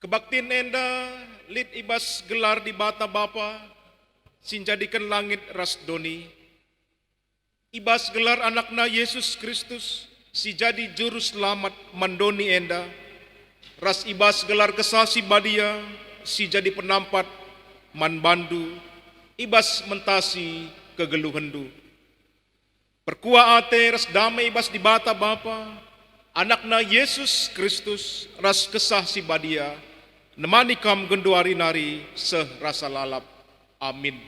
Kebaktin enda lit ibas gelar di bata bapa, sinjadikan langit ras doni. Ibas gelar anakna Yesus Kristus, si jadi juru selamat mandoni enda. Ras ibas gelar kesasi badia, si jadi penampat man bandu. Ibas mentasi kegeluhendu. Perkua ate ras damai ibas di bata bapa, anakna Yesus Kristus ras kesah si badia. Nemani kam genduari nari seh rasa lalap. Amin.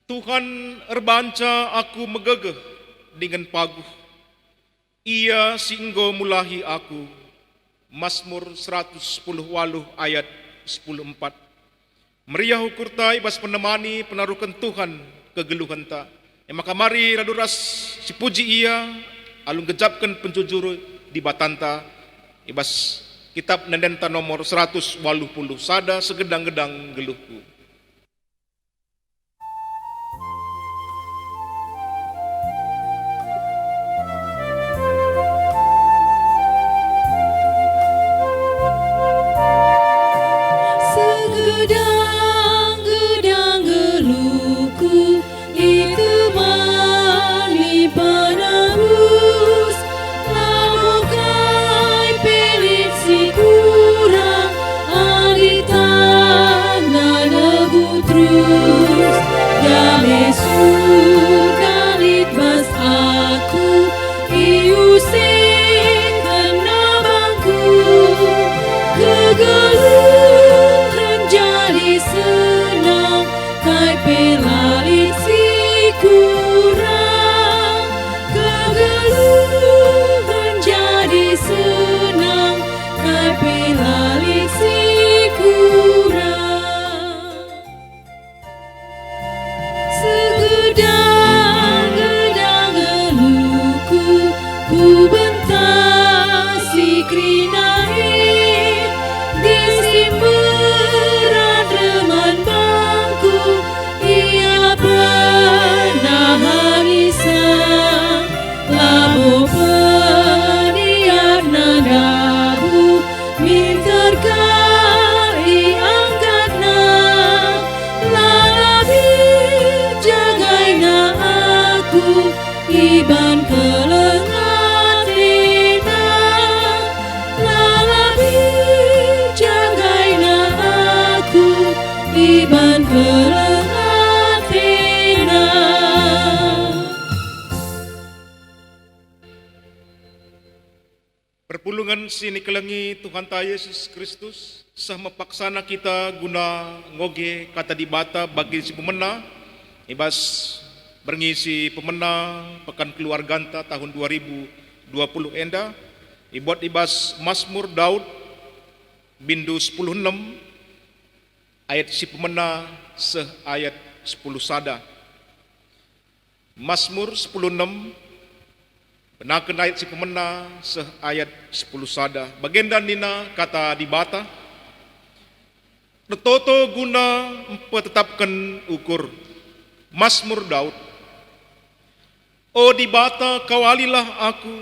Tuhan erbanca aku megegeh dengan paguh. Ia singgo mulahi aku. Mazmur 110 ayat 10:4. Meriah ukurta ibas penemani penaruhkan Tuhan kegeluhan ta. Maka mari raduras si puji ia alung gejapkan penjujur di batanta ibas kitab nendenta nomor 180 sada segedang-gedang geluhku. Perpulungan sini kelengi Tuhan ta Yesus Kristus sah mepaksana kita guna ngoge kata di bata bagi si pemena ibas berngisi pemena pekan keluarganta tahun 2020 enda ibot ibas Mazmur Daud bindu 10:6 ayat si pemena seh ayat 10 sada. Mazmur 10:6 penaken ayat si pemena seh ayat 10 sada. Bagenda nina kata di bata. Retoto guna mempertetapkan ukur. Mazmur Daud. O di bata kawalilah aku,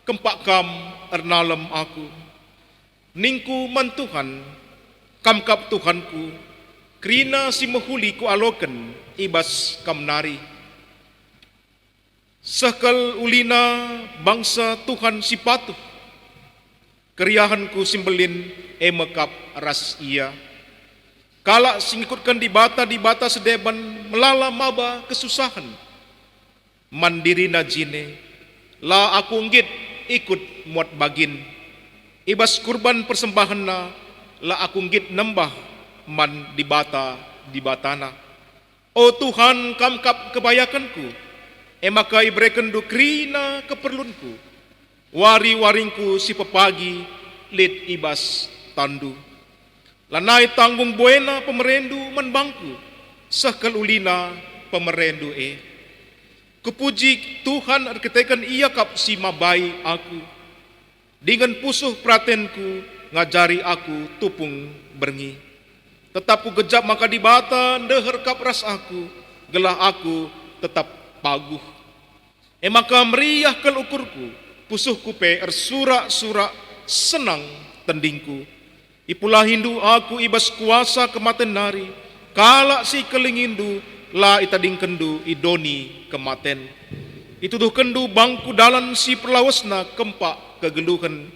kempak kam ernalem aku. Ningku man Tuhan, kamkap Tuhanku, krina si mehuli ku aloken ibas kam nari. Sekal ulina bangsa Tuhan si patuh, keriahanku simbelin emekap ras ia. Kalak singkutkan di bata sedeban melala maba kesusahan. Mandiri najine, la aku nggit ikut muat bagin. Ibas kurban persembahan na, la aku nggit nembah man di batana. O Tuhan kamkap kebayakanku, emaka ibreken du krina keperlunku. Wari-waringku si pepagi lit ibas tandu. Lanai tanggung buena pemerendu manbangku. Sahkal ulina pemerendu Kepuji Tuhan arketekan ia kap si mabai aku. Dengan pusuh pratenku ngajari aku tupung berngi. Tetap ku gejap maka di bata deher kap ras aku, gelah aku tetap paguh. Maka meriah kel ukurku, pusuhku pe ersura-sura senang tendingku. Ipulah hindu aku ibas kuasa kematen nari, kala si kelingindu la itading kendu idoni kematen. Ituduh kendu bangku dalan si perlawasna kempak kegeluhan,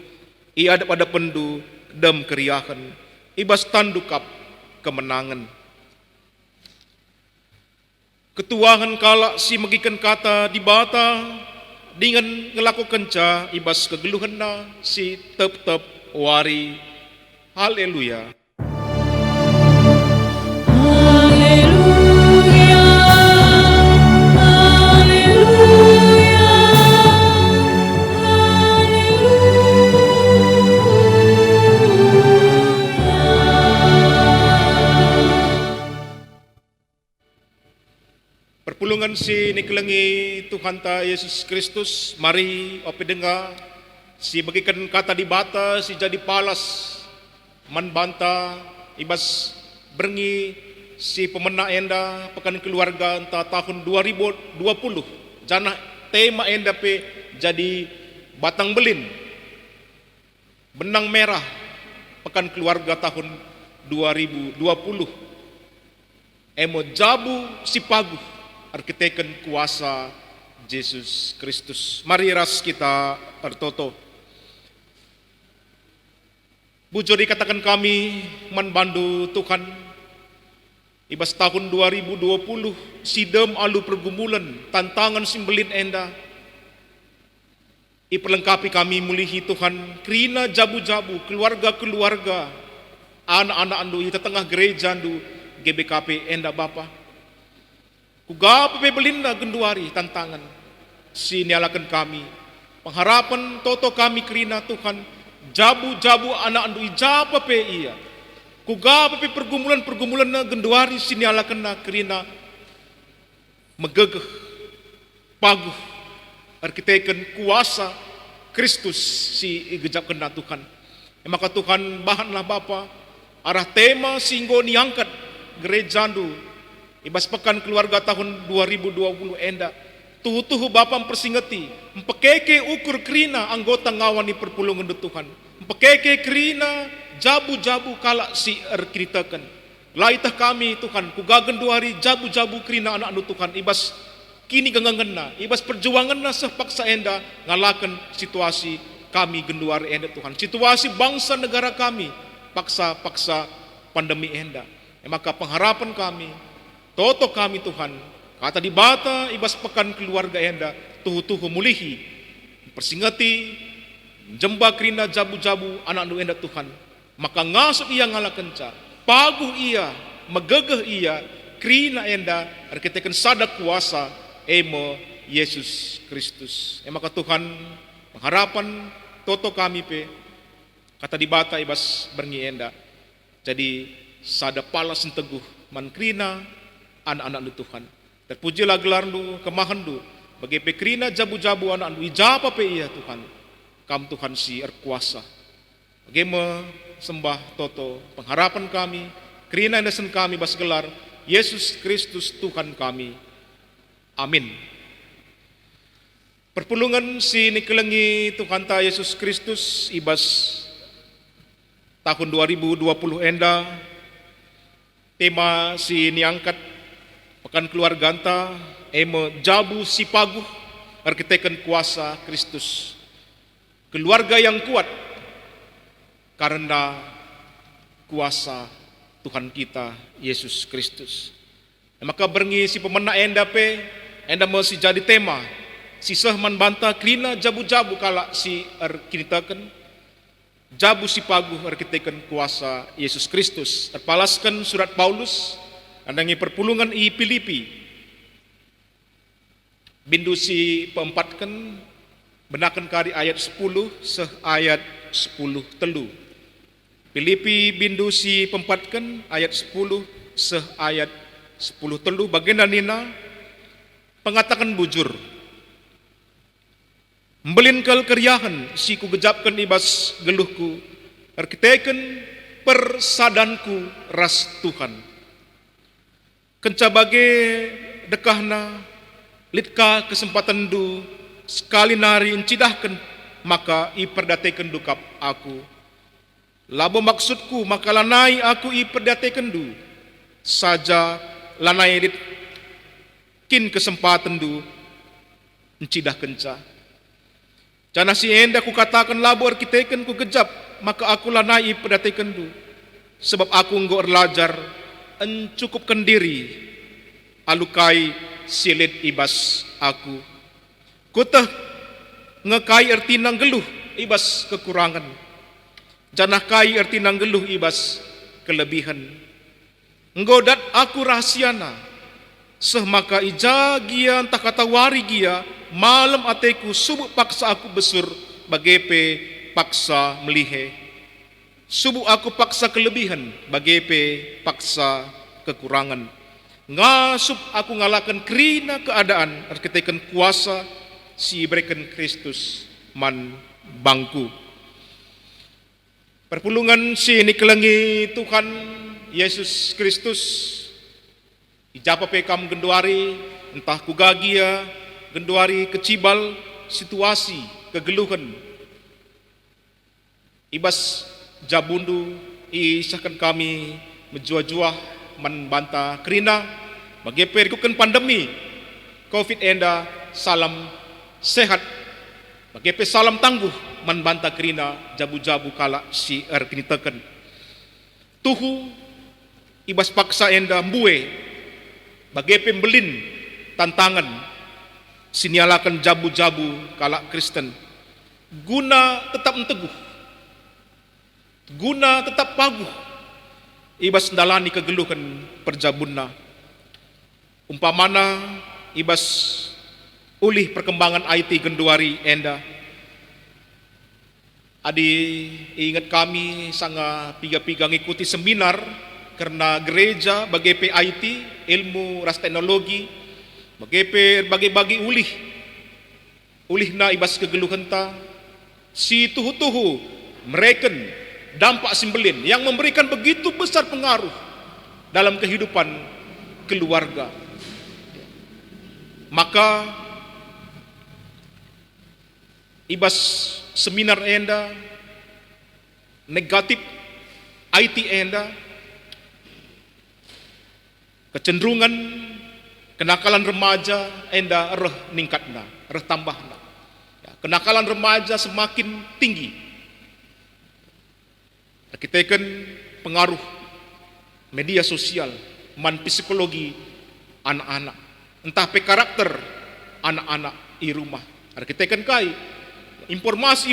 i ada pada pendu dem keriahan, ibas tandukap kemenangan. Ketuahan kala si megikan kata di bata, dengan ngelakukan ca ibas kegeluhan na si tep-tep wari. Haleluya. Perpulungan si nikelengi Tuhan ta Yesus Kristus, mari opi dengar si bagikan kata di bata si jadi palas man banta ibas berngi si pemena enda pekan keluarga entah tahun 2020 jana tema enda pe jadi batang belin benang merah pekan keluarga tahun 2020 emo jabu si paguh arkiteken kuasa Yesus Kristus. Mari ras kita tertoto. Bujur dikatakan kami manbandu Tuhan. Ibas tahun 2020 sidem alu pergumulan tantangan simbelin enda. Iperlengkapi kami mulihi Tuhan. Krina jabu-jabu keluarga-keluarga anak-anak andu di tengah gereja andu GBKP enda Bapa. Kuga pepe belinda genduari tantangan si nialakan kami pengharapan toto kami kerina Tuhan jabu-jabu anak andu ijapa pe iya kuga pepe pergumulan na genduari si nialakan na kerina megegeh paguh arkiteken kuasa Kristus si igejapkan na Tuhan. Maka Tuhan bahanlah Bapa arah tema singgo niangkat gereja andu ibas pekan keluarga tahun 2020 enda tuhu Bapa mempersingeti empekeke ukur krina anggota ngawani perpulungan de Tuhan empekeke krina jabu-jabu kala si erkritakan laitah kami Tuhan kugagen 2 hari jabu-jabu krina anak anu Tuhan ibas kini gengangena ibas perjuanganna sepaksa enda ngalakan situasi kami genduari enda Tuhan situasi bangsa negara kami paksa pandemi enda. Maka pengharapan kami toto kami Tuhan, kata di bata ibas pekan keluarga enda, tuhu mulihi, persingati, jemba krina jabu-jabu anak anu enda Tuhan. Maka ngasuk ia ngalakenca, paguh ia, megegeh ia, krina enda, arkiteken sadak kuasa, emo Yesus Kristus. Maka Tuhan, pengharapan toto kami pe, kata di bata ibas berngi enda. Jadi sada palas teguh man krina anak-anak lu Tuhan. Terpujilah gelar lu, kemahan lu. Bagi pekrina jabu-jabu anak lu, ijapa pe iya Tuhan. Kam Tuhan si erkuasa. Bagaimana sembah toto pengharapan kami, krina nesen kami bas gelar, Yesus Kristus Tuhan kami. Amin. Perpulungan si nikelengi Tuhan ta Yesus Kristus ibas tahun 2020 enda, tema si niangkat pekan keluarga anta emo jabu si paguh arkiteken kuasa Kristus. Keluarga yang kuat karena kuasa Tuhan kita Yesus Kristus. Maka berngi si pemena enda pe enda masih jadi tema si sehman banta krina jabu-jabu kala si arkiteken jabu si paguh arkiteken kuasa Yesus Kristus. Terpalaskan surat Paulus andangi perpulungan i Filipi bindu si peempatkan benakan kari ayat 10 seh ayat 10 telu. Filipi bindu si peempatkan ayat 10 seh ayat 10 telu baginda nina pengatakan bujur membelinkel keriahan si ku gejapkan ibas geluhku Arkiteken persadanku ras Tuhan. Kenca bage dekahna litka kesempatan du sekali nari encidahkan maka i perdateken dukap aku. Labo maksudku maka lanai aku i perdateken du saja lanai lit kin kesempatan du encidah kenca. Jana si enda ku katakan labo arkiteken ku gejap maka aku lanai i perdateken du sebab aku enggo erlajar encukupkan diri alukai silit ibas aku. Kutah ngekai erti nang geluh ibas kekurangan. Janah kai erti nang geluh ibas kelebihan. Nggodat aku rahasiana. Seh maka ija gia entah kata wari gia malam ateku subuh paksa aku besur bagepe paksa melihe. Subuh aku paksa kelebihan bagepe paksa kekurangan. Ngasup aku ngalakan kerina keadaan arkiteken kuasa si berikan Kristus man bangku. Perpulungan si nikelengi Tuhan Yesus Kristus ijapa pekam genduari entah kugagia genduari kecibal situasi kegeluhan ibas jabundu isahkan kami menjua-jua membanta kerina bagi perikukan pandemi COVID enda salam sehat bagi salam tangguh membanta kerina jabu-jabu kala si erkinitakan tuhu ibas paksa enda mbue bagi pembelin tantangan sinialakan jabu-jabu kala Kristen guna tetap teguh guna tetap paguh ibas ndalani kegeluhan perjabunna umpamana ibas ulih perkembangan IT genduari enda adi ingat kami sanga piga-piga ngikuti seminar karena gereja bagi IT ilmu ras teknologi bagi ulih na ibas kegeluhan ta si tuhu-tuhu mereken dampak simbelin yang memberikan begitu besar pengaruh dalam kehidupan keluarga. Maka ibas seminar enda negatif IT enda kecenderungan kenakalan remaja enda reh ningkatna, reh tambahna. Kenakalan remaja semakin tinggi. Kita kan pengaruh media sosial, man psikologi anak-anak, entah pe karakter anak-anak di rumah. Kita kan kai informasi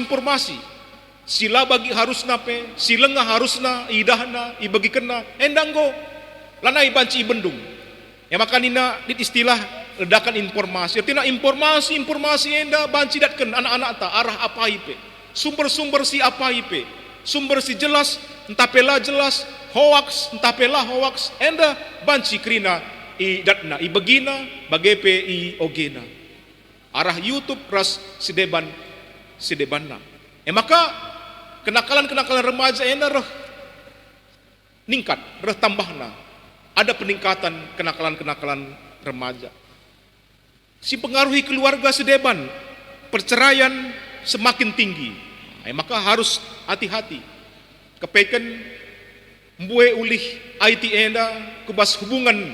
sila bagi harus nape, sila nga harus na idahna ibagi kena, endanggo lanai banci bendung. Ya maka nina dit istilah ledakan informasi. Artinya informasi enda banci datkan anak-anak ta arah apa ipe, sumber-sumber si apa ipe. Sumber si jelas, entah pela jelas, hoax, entah pela hoax, enda banci krina i datna, i begina, bagepe i ogena. Arah YouTube ras sidebanna. Maka kenakalan remaja enda roh ningkat, roh tambahna. Ada peningkatan kenakalan remaja. Si pengaruhi keluarga sedeban, perceraian semakin tinggi. Maka harus hati-hati. Kepeken mbue ulih IT enda kubas hubungan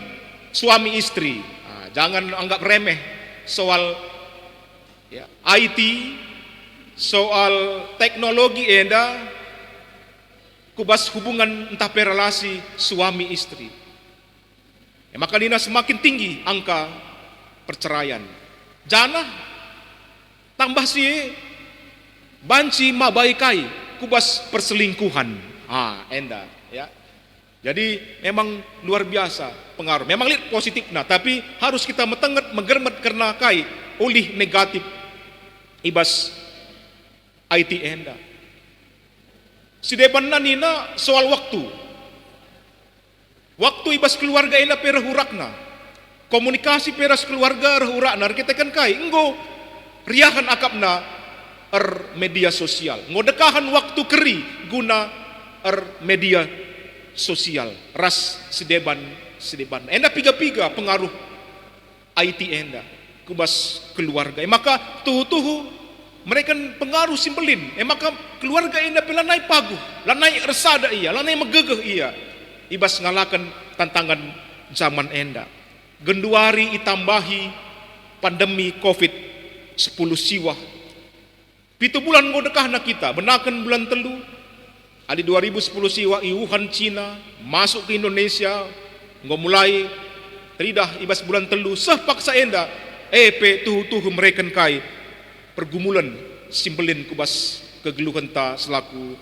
suami istri. Jangan anggap remeh soal IT, soal teknologi enda kubas hubungan entah relasi suami istri. Maka dina semakin tinggi angka perceraian. Jangan tambah sih banci mabaikai kubas perselingkuhan. Enda ya. Jadi memang luar biasa pengaruh. Memang lihat positif nah, tapi harus kita megermet karena kai ulih negatif ibas IT enda. Sidebanna nina soal waktu. Waktu ibas keluarga enda pera hurakna. Komunikasi peras keluarga hurakna. Kita kan kai enggo riahan akapna media sosial. Ngodekahan waktu keri guna media sosial ras sedeban. Enda piga-piga pengaruh IT enda kubas keluarga. Maka tuhu mereka pengaruh simbelin. Maka keluarga enda lanai paguh, lanai resada ia, lanai megegeh ia. Ibas ngalakan tantangan zaman enda. Genduari itambahi pandemi COVID-10 siwah. 7 bulan ngodekah na kita, benakan bulan telu. Adi 2010 siwah i Wuhan Cina masuk ke Indonesia, mulai teridah ibas bulan telu seh paksa enda. Pe tuhu mereka kai pergumulan simbelin kubas kegeluhan ta selaku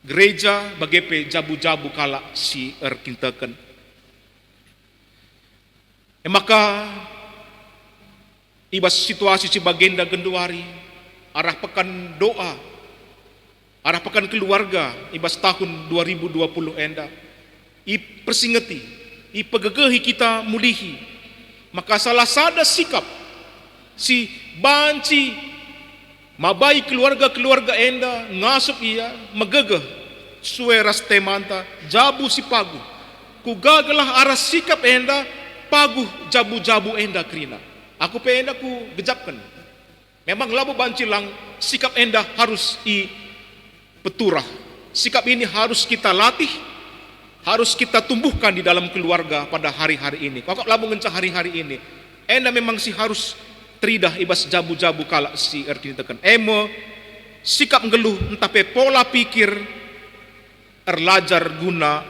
gereja bagepe jabu-jabu kala si erkintaken. Maka ibas situasi si bagenda genduari arah pekan doa, arah pekan keluarga ibas tahun 2020 enda. I persingeti, i pegegehi kita mulihi. Maka salah sada sikap si banci mabai keluarga-keluarga enda ngasup ia megegeh sueras temanta jabu si pagu kugagalah arah sikap enda pagu jabu-jabu enda krina. Aku pe enda ku gejapkan. Memang labu banci lang sikap enda harus i peturah. Sikap ini harus kita latih, harus kita tumbuhkan di dalam keluarga pada hari-hari ini. Kakak labu ngencah hari-hari ini. Enda memang si harus teridah ibas jabu-jabu kala si erkinitakan. Sikap ngeluh entah pe pola pikir erlajar guna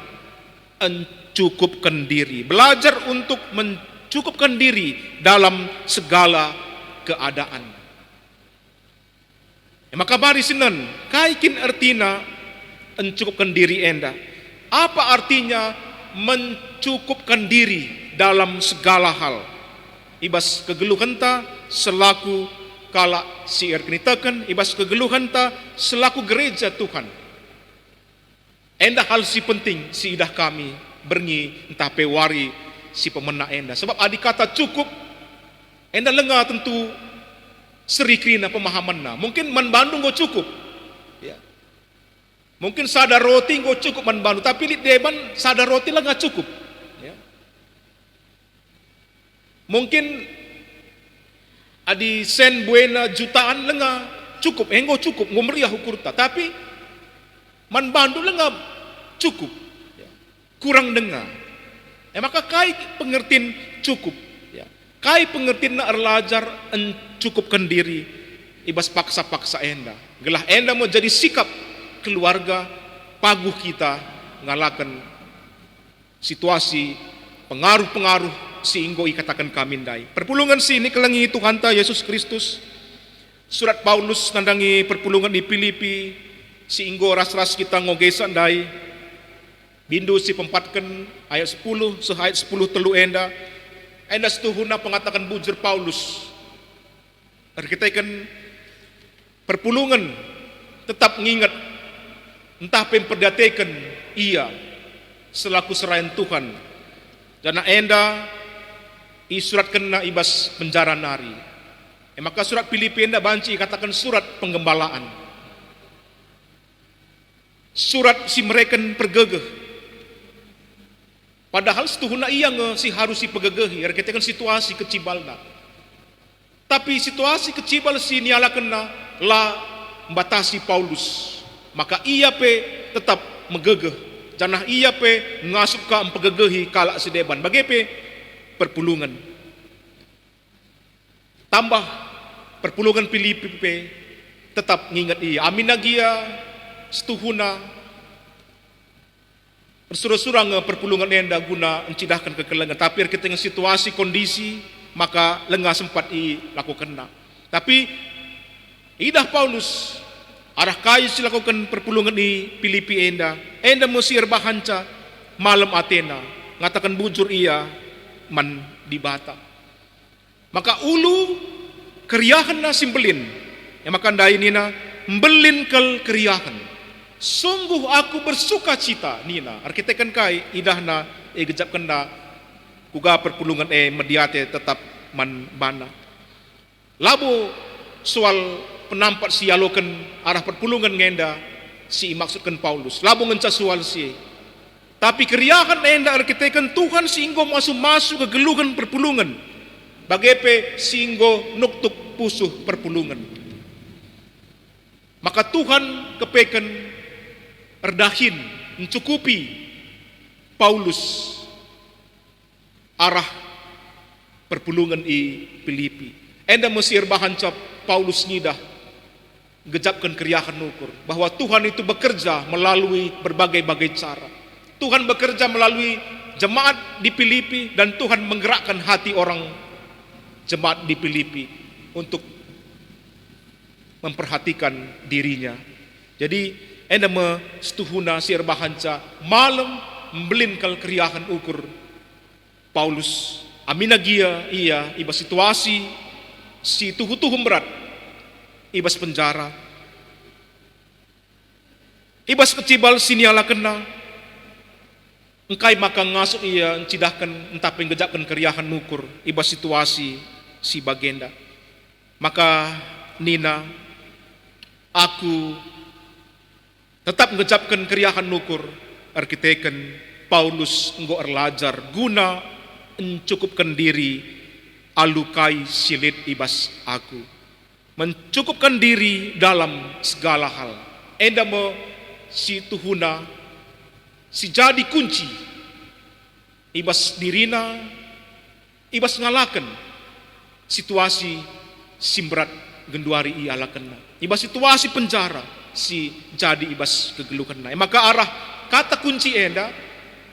mencukupkan diri. Belajar untuk mencukupkan diri dalam segala keadaan. Maka mari sinan, kaikin artina mencukupkan diri enda. Apa artinya mencukupkan diri dalam segala hal? Ibas kegeluhan ta selaku kala si erkinitakan, ibas kegeluhan ta selaku gereja Tuhan. Enda hal si penting si idah kami bernyi entah pewari si pemena enda. Sebab adik kata cukup, enda lengah tentu seri krina pemahaman na. Mungkin man Bandung go cukup. Ya. Mungkin sadar roti go cukup man Bandung, tapi di deban sadar roti lah nggak cukup. Ya. Mungkin adi sen buena jutaan lengah cukup, enggo cukup ngomeriah ukurta, tapi man Bandung lengah cukup. Ya. Kurang dengar. Maka kai pengertian cukup. Ya. Kai pengertian na erlajar encukupkan diri ibas paksa-paksa enda. Gelah enda mau jadi sikap keluarga paguh kita ngalakan situasi pengaruh-pengaruh si inggo ikatakan kamindai. Perpulungan si ini kelangi Tuhan ta Yesus Kristus. Surat Paulus nandangi perpulungan di Filipi si inggo ras-ras kita ngogesan dai. Bindu si pempatkan ayat 10 ayat 10 telu enda. Enda setuhuna pengatakan bujur Paulus. Kita ikan perpulungan tetap ngingat entah pemperdatekan ia selaku serayan Tuhan. Dana enda isurat kena ibas penjara nari. Maka surat Filipi enda banci katakan surat penggembalaan. Surat si mereka pergegeh. Padahal setuhuna ia si harus si pegegehi. Kita kan situasi kecibalna. Tapi situasi kecibal si niala kena la membatasi Paulus. Maka ia pe tetap megegeh. Janah ia pe ngasup ka empegegehi kala sedeban. Bagepe perpulungan. Tambah perpulungan Filipi pe tetap ngingat ia. Aminagia setuhuna bersurah-surah perpulungan enda guna mencidahkan kekelengan. Tapi kita dengan situasi kondisi maka lengah sempat lakukan. Tapi idah Paulus arah kayu silakukan perpulungan di Filipi enda mesir bahanca malam Athena ngatakan bujur ia man di bata. Maka ulu keriahan na simbelin maka ndai nina mbelin kel keriahan. Sungguh aku bersuka cita nina. Arkitekan kai idahna gejapkan na kuga perpulungan mediate tetap man bana. Labu soal penampat sialokan arah perpulungan ngenda si maksudkan Paulus labu mencasual si. Tapi keriakan enda arkitekan Tuhan singgo masuk ke geluhan perpulungan. Bagepe singgo nuktuk pusuh perpulungan. Maka Tuhan kepekan erdahin mencukupi Paulus arah perpulungan i Filipi. Enda mesir bahan cap Paulus nyidah gejapkan keriakan ukur bahwa Tuhan itu bekerja melalui berbagai-bagai cara. Tuhan bekerja melalui jemaat di Filipi dan Tuhan menggerakkan hati orang jemaat di Filipi untuk memperhatikan dirinya. Jadi enda mestuhuna sir bahanca malam membelinkal keriakan ukur Paulus aminagia iya iba situasi si tuhu-tuhum berat ibas penjara ibas kecibal siniala kena engkai maka ngasuk ia cidahkan entah penggejapkan keriahan nukur ibas situasi si bagenda. Maka Nina aku tetap ngejapkan keriahan nukur arkiteken Paulus enggo erlajar guna mencukupkan diri alukai silit ibas aku mencukupkan diri dalam segala hal. Enda mo si tuhuna si jadi kunci ibas dirina ibas ngalakan situasi simberat genduari ialah kena ibas situasi penjara si jadi ibas kegeluhan. Maka arah kata kunci enda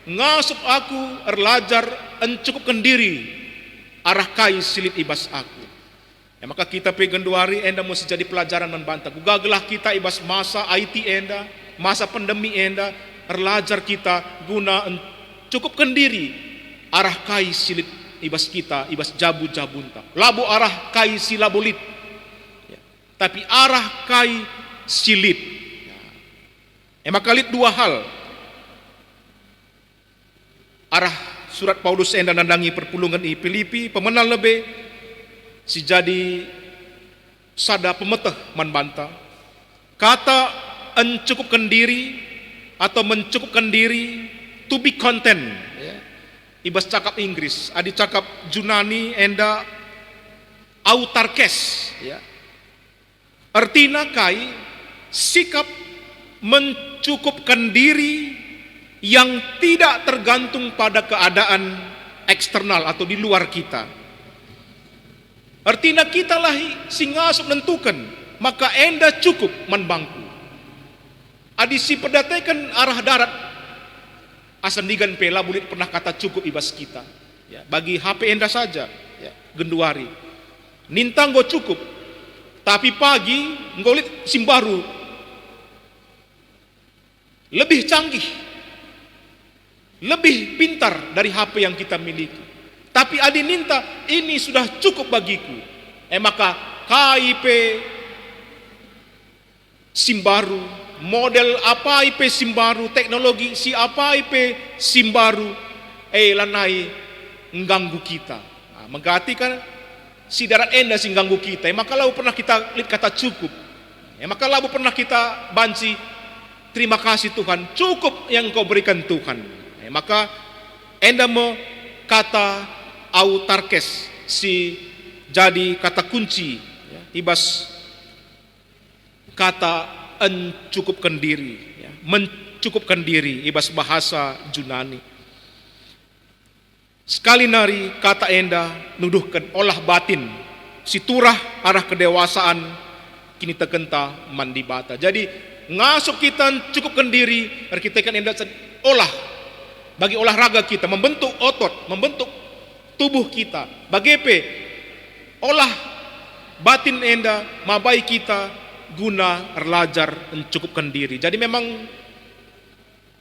ngasup aku erlajar encukupkan diri arah kai silit ibas aku. Maka kita pegenduari enda mesti jadi pelajaran membantah. Gagalah kita ibas masa IT enda, masa pandemi enda, erlajar kita guna cukupkan diri arah kai silit ibas kita, ibas jabu-jabunta. Labu arah kai silabolit. Tapi arah kai silit. Maka lihat dua hal. Arah surat Paulus enda nandangi perpulungan i Filipi, pemenang lebih si jadi sada pemeteh manbanta. Kata encukupkan diri atau mencukupkan diri to be content. Ibas cakap Inggris, adi cakap Junani enda autarkes. Artina kai sikap mencukupkan diri yang tidak tergantung pada keadaan eksternal atau di luar kita. Artinya kita lah singasuk nentukan, maka enda cukup menbangku. Adisi pedatekan arah darat, asandigan pela bulit pernah kata cukup ibas kita. Bagi HP enda saja, genduari. Nintang go cukup, tapi pagi ngolit simbaru lebih canggih, lebih pintar dari HP yang kita miliki. Tapi adi ninta ini sudah cukup bagiku. Maka KIP simbaru, model apa IP simbaru, teknologi si apa IP simbaru, lanai mengganggu kita. Menggati kan si darat enda sing ganggu kita. Maka lalu pernah kita lihat kata cukup. Maka lalu pernah kita banci terima kasih Tuhan, cukup yang kau berikan Tuhan. Maka enda mo kata autarkes si jadi kata kunci ibas kata encukupkan diri, mencukupkan diri ibas bahasa Junani. Sekali nari kata enda nuduhkan olah batin si turah arah kedewasaan kini tekenta mandi bata. Jadi ngasuk kita cukupkan diri kita kan enda olah bagi olahraga kita, membentuk otot, membentuk tubuh kita. Bagepe olah batin enda mabai kita guna erlajar mencukupkan diri. Jadi memang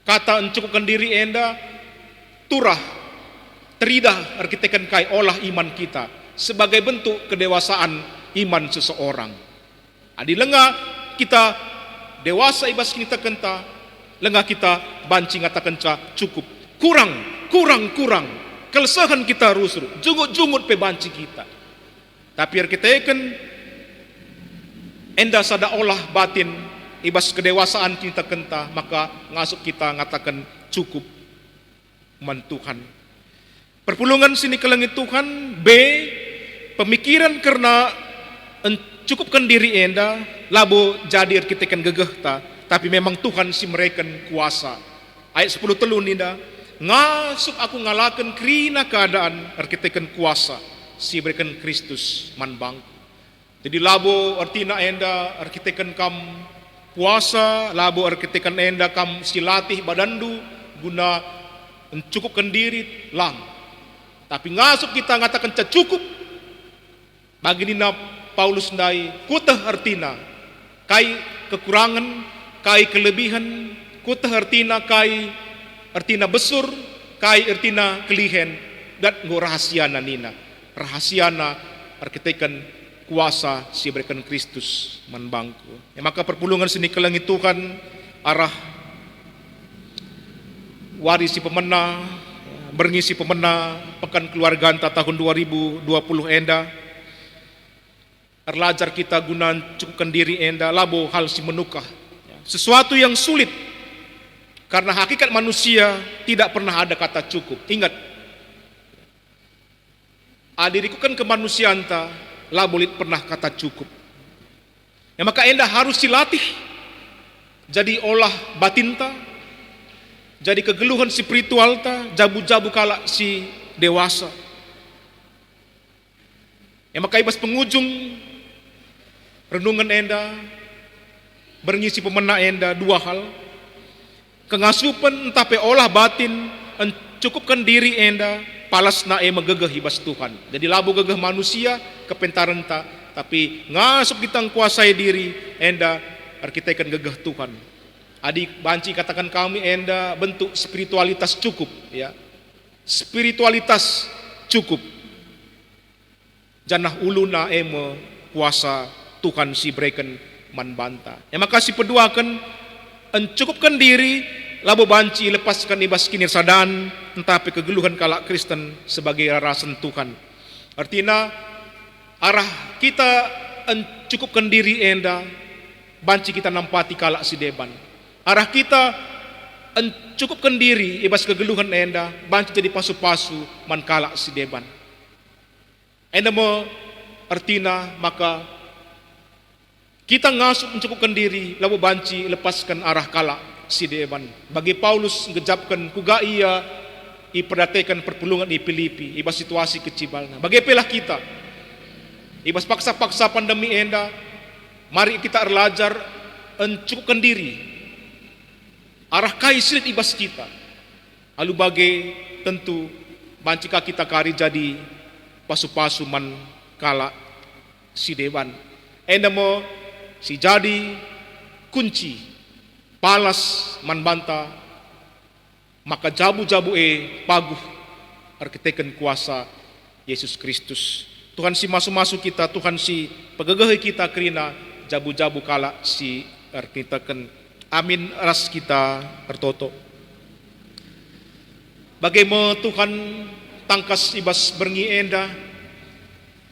kata mencukupkan diri enda turah teridah arkitekan kai olah iman kita sebagai bentuk kedewasaan iman seseorang. Adi lenga kita dewasa ibas kita kenta, lenga kita banci ngata kenca cukup. Kurang. Kelesahan kita rusur, jungut pe banci kita. Tapi kita kan enda sada olah batin ibas kedewasaan kita kenta, maka ngasuk kita ngatakan cukup man Tuhan. Perpulungan sini kelengit Tuhan. B, pemikiran karena cukupkan diri enda, labo jadi arkitekan gegeh ta, tapi memang Tuhan si mereka kuasa. Ayat 10 telun ninda, ngasuk aku ngalakan kerina keadaan arkitekan kuasa, si mereka Kristus manbang. Jadi labo artina enda arkitekan kam puasa, labo arkitekan enda kam silatih badandu guna mencukupkan diri lang. Tapi ngasuk kita ngatakan cukup. Bagi nina Paulus ndai kutah artina kai kekurangan, kai kelebihan, kutah artina kai artina besur, kai artina kelihen dan ngo rahasiana nina. Rahasiana arkitekan kuasa si berikan Kristus manbangku. Ya, maka perpulungan sini kelengit Tuhan arah warisi pemena, berngisi pemena pekan keluarga anta tahun 2020 enda. Erlajar kita guna cukupkan diri enda labo hal si menukah. Sesuatu yang sulit karena hakikat manusia tidak pernah ada kata cukup. Ingat, adiriku kan kemanusiaan ta labolit pernah kata cukup. Ya, maka enda harus dilatih jadi olah batinta, jadi kegeluhan spiritual ta, jabu-jabu kala si dewasa. Ya, maka ibas penghujung renungan enda berngisi pemena enda dua hal. Kengasupan entape olah batin mencukupkan diri enda palas nae megegeh ibas Tuhan. Jadi labu gegeh manusia kepentaran ta, tapi ngasup kita kuasai diri enda arkitekan gegeh Tuhan. Adik banci katakan kami enda bentuk spiritualitas cukup, ya. Spiritualitas cukup. Janah uluna eme kuasa Tuhan si berikan manbanta. Ya, maka si peduakan encukupkan diri labo banci lepaskan ibas kinir sadan entape kegeluhan kala Kristen sebagai rarasan Tuhan. Artinya arah kita encukupkan diri enda banci kita nampati kala si deban. Arah kita encukupkan diri ibas kegeluhan enda banci jadi pasu-pasu man kala si deban. Enda mo artinya maka kita ngasup mencukupkan diri lalu banci lepaskan arah kala si deban. Bagi Paulus ngejapkan kuga ia iperdatekan perpulungan di Filipi ibas situasi kecibalna. Bagi pelah kita ibas paksa-paksa pandemi enda, mari kita erlajar mencukupkan diri arah kai silit ibas kita. Lalu bagi tentu bancika kita kari jadi pasu-pasu man kala si deban. Enda mo si jadi kunci palas manbanta maka jabu-jabu paguh arkitekan kuasa Yesus Kristus. Tuhan si masuk-masuk kita, Tuhan si pegegeh kita kerina jabu-jabu kala si arkitekan. Amin ras kita tertoto. Bagaimana Tuhan tangkas ibas berngi enda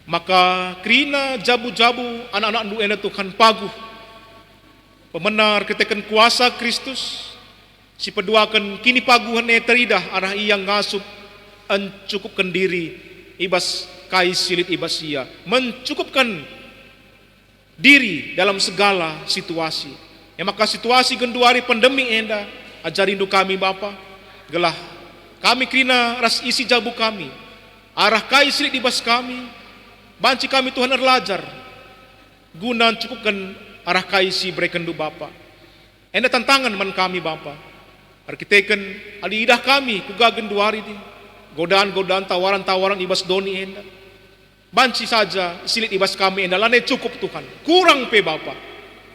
maka kerina jabu-jabu anak-anak nu ena Tuhan paguh pemenar ketekan kuasa Kristus si peduakan kini paguhan teridah arah yang ngasup encukupkan diri ibas kai silit ibas ia mencukupkan diri dalam segala situasi. Ya, maka situasi genduari pandemi enda ajarindu kami Bapa gelah kami kerina ras isi jabu kami arah kai silit ibas kami banci kami Tuhan erlajar guna cukupkan arah kaisi berekendu Bapa. Enda tantangan man kami Bapa. Arkiteken adi idah kami kugagen duari di godaan-godaan tawaran-tawaran ibas doni enda. Banci saja silit ibas kami enda lane cukup Tuhan. Kurang pe Bapa.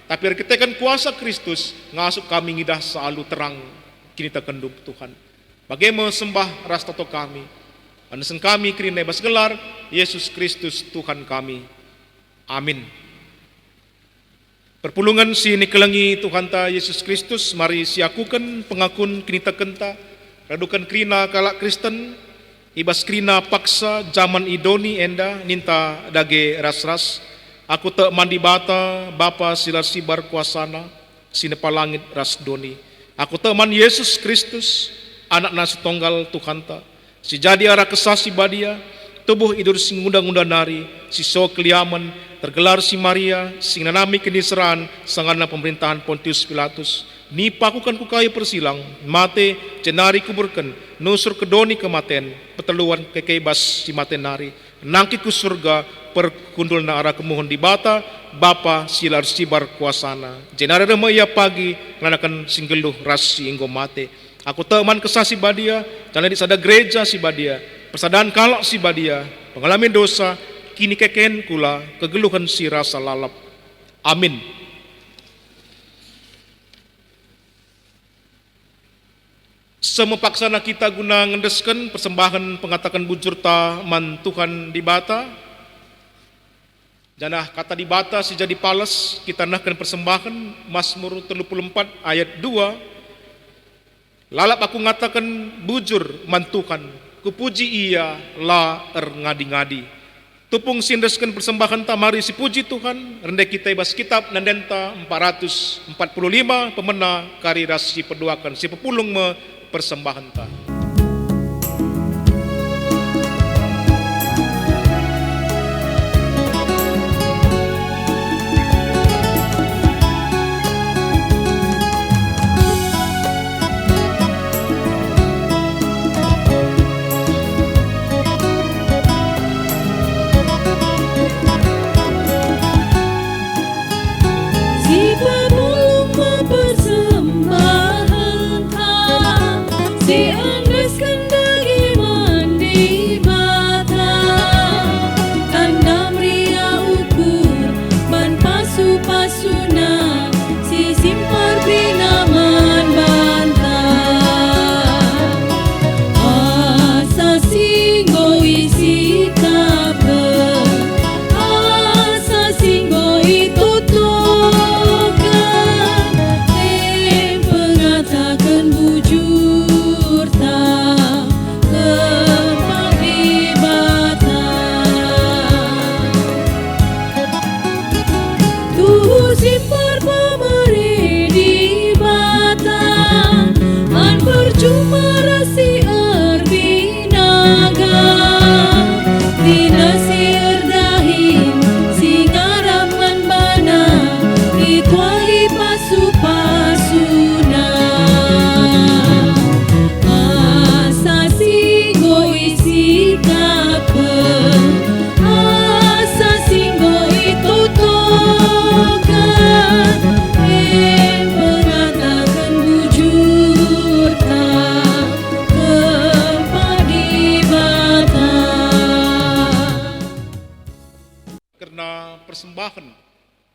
Tapi arkiteken kuasa Kristus ngasuk kami ngidah selalu terang kini tekendub Tuhan. Bagaimana sembah ras tato kami. Anesen kami kerina ibas gelar Yesus Kristus Tuhan kami. Amin. Perpulungan si nikelangi Tuhan ta Yesus Kristus mari siakukan pengakun kini tekenta radukan kerina kala Kristen ibas kerina paksa zaman idoni enda ninta dage ras-ras aku te mandi bata Bapa silar sibar kuasana sinepalangit ras doni. Aku teman Yesus Kristus, anak nasi tonggal Tuhanta, si jadi arah kesah si badia, tubuh idur sing ngunda-ngunda nari, si so keliaman, tergelar si Maria, sing nanami keniseraan, sangana pemerintahan Pontius Pilatus, ni pakukan ku kayu persilang, mate, cenari kuburkan, nusur kedoni kematen, peteluan kekebas si mate nari, nangki ku surga, perkundul na arah kemohon di bata, Bapa silar sibar kuasana, jenara remaya pagi, nganakan singgeluh ras si inggo mate. Aku teman kesah si badia, jangan disada gereja si badia, persadaan kalak si badia, pengalaman dosa, kini keken kula, kegeluhan si rasa lalap. Amin. Semepaksana kita guna ngendeskan persembahan pengatakan bujur ta man Tuhan di bata. Janah kata di bata si jadi pales, kita nahkan persembahan Mazmur 34 ayat 2. Lalap aku ngatakan bujur man Tuhan, kupuji ia la ngadi-ngadi. Tupung sindeskan persembahan tamari si puji Tuhan, rendek kita ibas kitab nandenta 445 pemena kari ras si peduakan si pepulung me persembahan ta.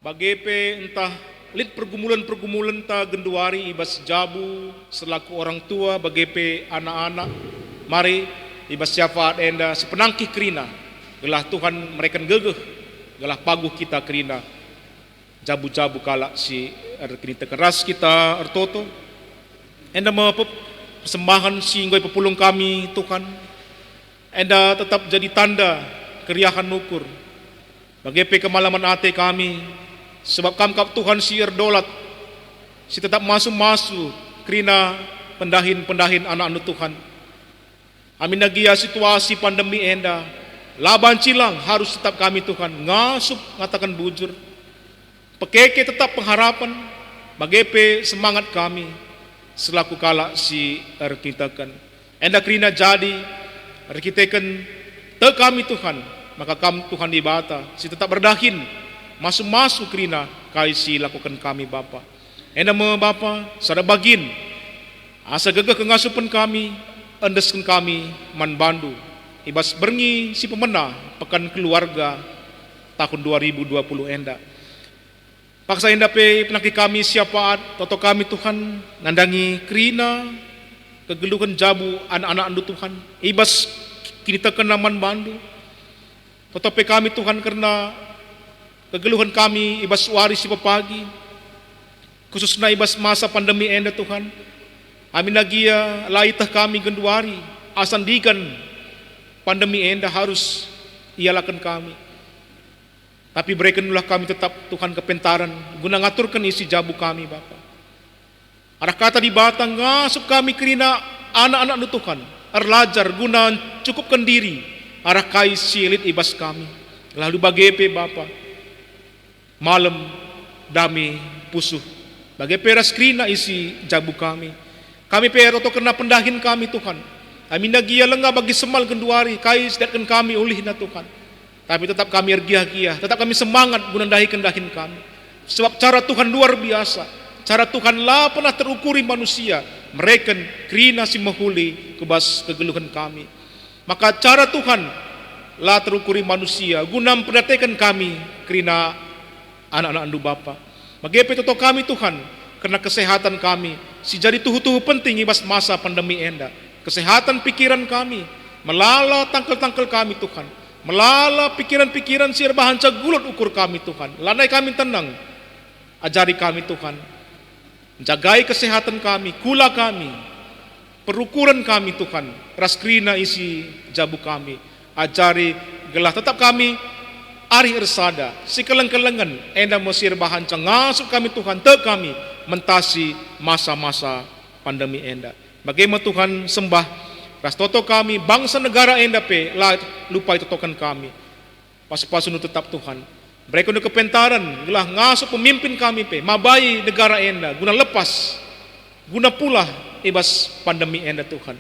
Bagepe entah lid pergumulan-pergumulan ta genduari ibas jabu selaku orang tua bagepe anak-anak mari ibas syafaat enda sepenangkih kerina gelah Tuhan mereka gegeh gelah paguh kita kerina jabu-jabu kalak si kita keras kita ertoto enda mapep persembahan si ngoi pepulung kami Tuhan enda tetap jadi tanda keriahan ukur bagepe kemalaman ate kami. Sebab kamkap Tuhan si erdolat, si tetap masuk kerina pendahin anak-anak Tuhan. Amin nagia situasi pandemi enda, laban cilang harus tetap kami Tuhan ngasup ngatakan bujur. Pekeke tetap pengharapan, bagepe semangat kami selaku kala si erkitakan. Enda kerina jadi erkitakan te kami Tuhan, maka kami Tuhan di bata, si tetap berdahin. Masuk kerina kaisi lakukan kami Bapa. Enda me Bapa sada bagin asa gegeh kengasupan kami endeskan kami man bandu ibas berngi si pemena pekan keluarga tahun 2020 enda. Paksa enda pe penaki kami siapaat toto kami Tuhan nandangi kerina kegeluhan jabu anak-anak andu Tuhan ibas kini tekan man bandu toto pe kami Tuhan karena kegeluhan kami ibas waris si pepagi khususnya ibas masa pandemi enda Tuhan amin nagia laitah kami genduari asandikan pandemi enda harus ialakan kami tapi berikanlah kami tetap Tuhan kepentaran guna ngaturkan isi jabu kami Bapa Arah kata di batang ngasup kami kerina anak-anak nu Tuhan. Arlajar guna cukupkan diri. Arah kai silit ibas kami. Lalu bagepe Bapa. Malam dami pusuh. Bagepe ras kerina isi jabu kami. Kami pero to kena pendahin kami Tuhan. Kami nagia lengah bagi semal kenduari. Kai sedatkan kami ulih na Tuhan. Tapi tetap kami ergiah-giah. Tetap kami semangat guna dahin kami. Sebab cara Tuhan luar biasa. Cara Tuhan lah pernah terukuri manusia. Mereka kerina si mahuli kebas kegeluhan kami. Maka cara Tuhan lah terukuri manusia. Guna memperhatikan kami kerina anak-anak andu Bapa. Magepe toto kami Tuhan. Karena kesehatan kami. Si jadi tuhu-tuhu penting ibas masa pandemi enda. Kesehatan pikiran kami. Melala tangkel-tangkel kami Tuhan. Melala pikiran-pikiran si erbahan cagulat ukur kami Tuhan. Lanai kami tenang. Ajari kami Tuhan. Jagai kesehatan kami, kula kami, perukuran kami Tuhan, raskrina isi jabu kami, ajari gelah tetap kami, ari ersada, si keleng-kelengan, enda mesir bahan ngasup kami Tuhan, te kami, mentasi masa-masa pandemi enda. Bagaimana Tuhan sembah, ras toto kami, bangsa negara enda pe, lah lupa totokan kami, pas-pasunu tetap Tuhan. Mereka untuk kepentaran, gelah ngasup pemimpin kami pe, mabai negara enda, guna lepas, guna pula ibas pandemi enda Tuhan.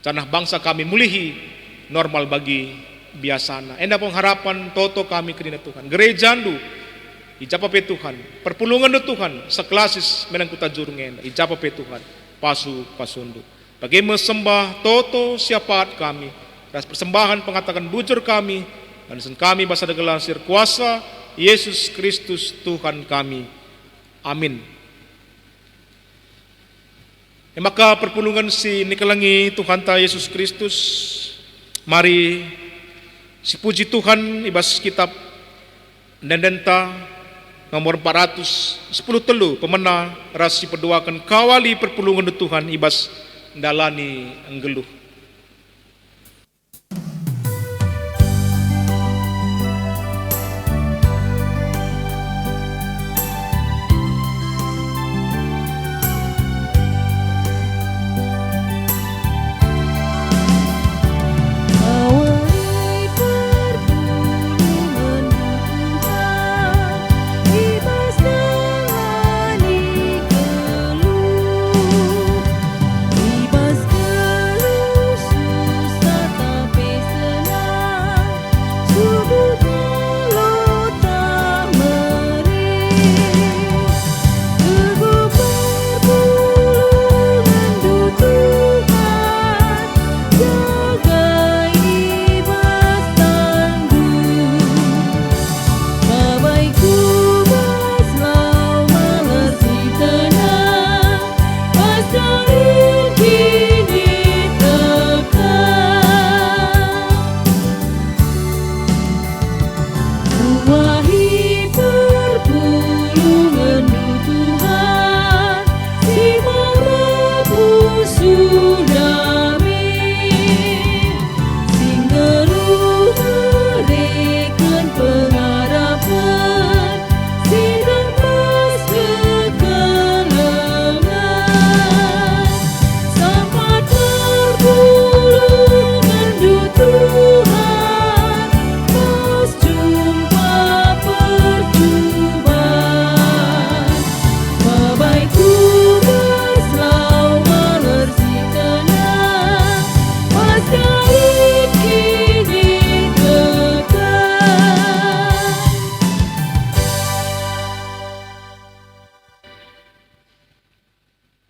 Canah bangsa kami mulihi normal bagi biasana. Enda pengharapan toto kami kerina Tuhan. Gerejandu, ijapa pe Tuhan. Perpulungan do Tuhan, sekelasis menang kuta jurung enda, ijapa pe Tuhan. Pasundu. Bagaimana sembah toto siapaat kami. Ras persembahan pengatakan bujur kami, dan kami bahasa degelasir kuasa, Yesus Kristus Tuhan kami. Amin. Maka perpulungan si nikelangi Tuhan ta Yesus Kristus. Mari si puji Tuhan ibas kitab Nendenta nomor 410 telu pemena rasi perdoakan kawali perpulungan Tuhan ibas dalani anggeluh.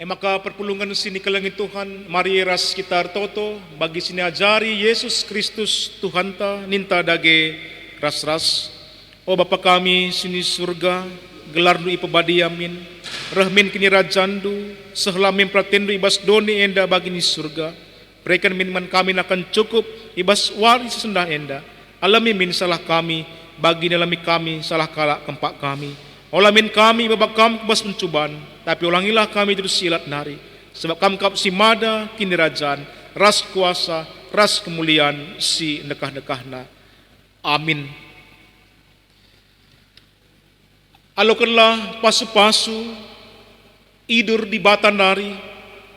Maka perpulungan sini kelengit Tuhan, mari ras kita toto bagi sini ajari Yesus Kristus Tuhan ta ninta dage ras-ras. Oh Bapa kami sini surga, gelar nu ipabadi yamin, rahmin kini rajandu, sehlamin pratendu ibas doni enda bagi ni surga. Berikan minuman kami akan cukup ibas wari sesendah enda. Alami min salah kami, bagi nalami kami salah kala kempak kami. Olamin kami babak kami kebas mencubaan, tapi ulangilah kami terus silat nari. Sebab kami kap si mada kini rajaan, ras kuasa, ras kemuliaan si nekah-nekahna. Amin. Alokanlah pasu-pasu, idur di batanari,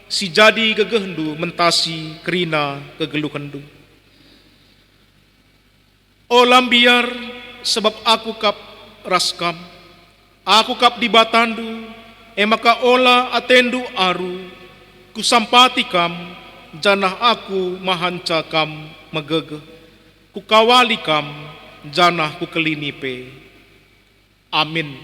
si jadi gegehendu mentasi kerina kegeluhendu. O lambiar, sebab aku kap raskam, aku kap di batandu, maka ola atendu aru, kusampati kam, janah aku mahanca kam megege, kukawali kam, janah kukelinipe. Amin.